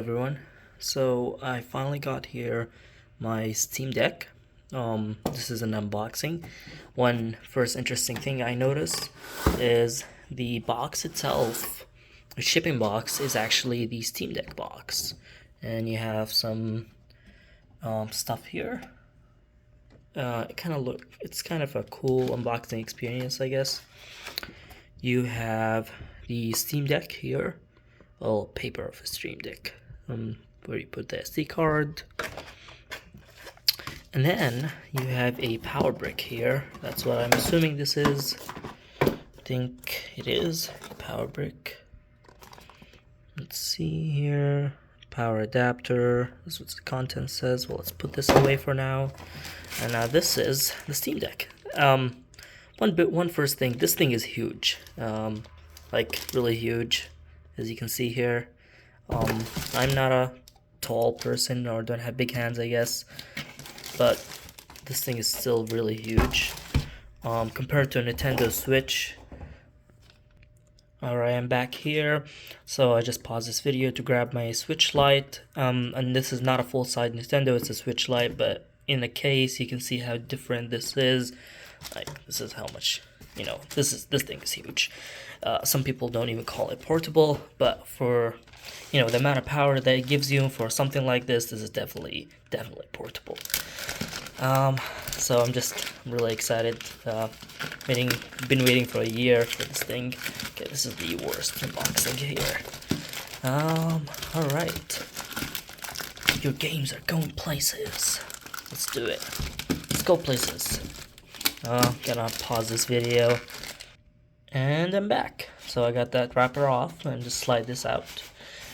Everyone, so I finally got here my Steam Deck. This is an unboxing. One first interesting thing I noticed is the box itself. The shipping box is actually the Steam Deck box, and you have some stuff here. It's kind of a cool unboxing experience, I guess. You have the Steam Deck here, well, paper of a Steam Deck, where you put the SD card, and then you have a power brick here. That's what I'm assuming this is. I think it is a power brick. Let's see here. Power adapter. This is what the content says. Well, let's put this away for now. And now this is the Steam Deck. One first thing. This thing is huge. Like really huge, as you can see here. I'm not a tall person or don't have big hands, I guess, but this thing is still really huge compared to a Nintendo Switch. Alright, I'm back here, so I just paused this video to grab my Switch Lite, and this is not a full-size Nintendo, it's a Switch Lite, but in the case you can see how different this is. Like, this is how much, this thing is huge. Some people don't even call it portable, but for the amount of power that it gives you for something like this is definitely portable. So I'm really excited. Been waiting for a year for this thing. Okay, this is the worst unboxing here. Alright. Your games are going places. Let's do it. Let's go places. Gonna pause this video. And I'm back. So I got that wrapper off and just slide this out.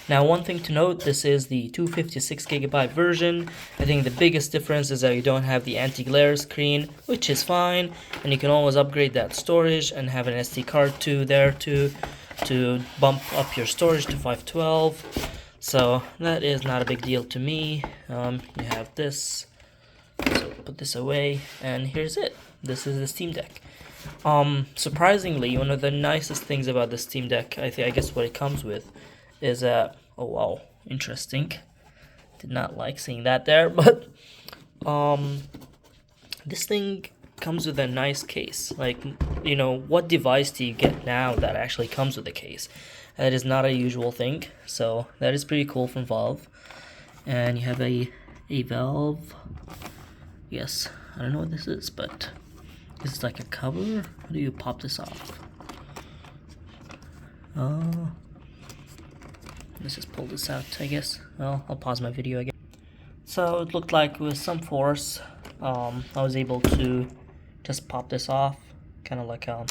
Now, one thing to note, this is the 256GB version. I think the biggest difference is that you don't have the anti-glare screen, which is fine, and you can always upgrade that storage and have an SD card there to bump up your storage to 512. So that is not a big deal to me. You have this, so put this away, and here's it. This is the Steam Deck. Surprisingly, one of the nicest things about the Steam Deck, I guess what it comes with, is oh wow, interesting. Did not like seeing that there, but this thing comes with a nice case. Like, what device do you get now that actually comes with a case? That is not a usual thing, so that is pretty cool from Valve. And you have a valve. Yes, I don't know what this is, but this is like a cover. How do you pop this off? Let's just pull this out, I guess. Well, I'll pause my video again. So it looked like with some force, I was able to just pop this off. Kind of like I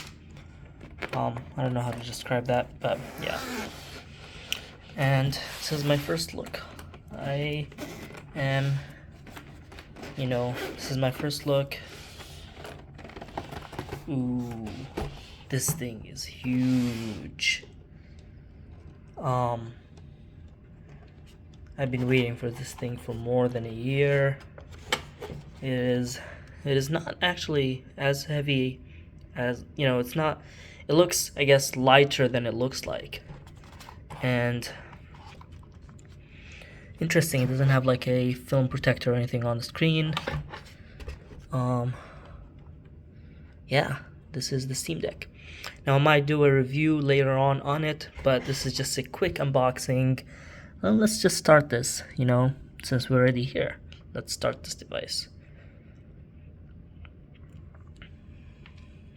don't know how to describe that, but yeah. And this is my first look. This is my first look. Ooh, this thing is huge. I've been waiting for this thing for more than a year. It is not actually as heavy as, it's not, it looks, I guess, lighter than it looks like. And interesting, it doesn't have like a film protector or anything on the screen. Yeah, this is the Steam Deck. Now I might do a review later on it, but this is just a quick unboxing. Well, let's just start this, since we're already here. Let's start this device.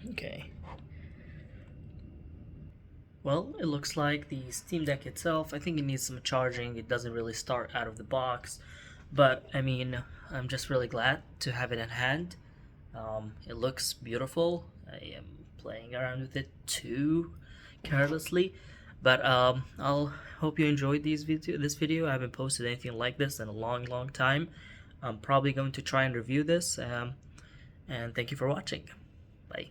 Okay. Well, it looks like the Steam Deck itself, I think it needs some charging. It doesn't really start out of the box, but I mean, I'm just really glad to have it at hand. It looks beautiful. I am playing around with it too carelessly, but I'll hope you enjoyed this video. I haven't posted anything like this in a long time. I'm probably going to try and review this, and thank you for watching. Bye.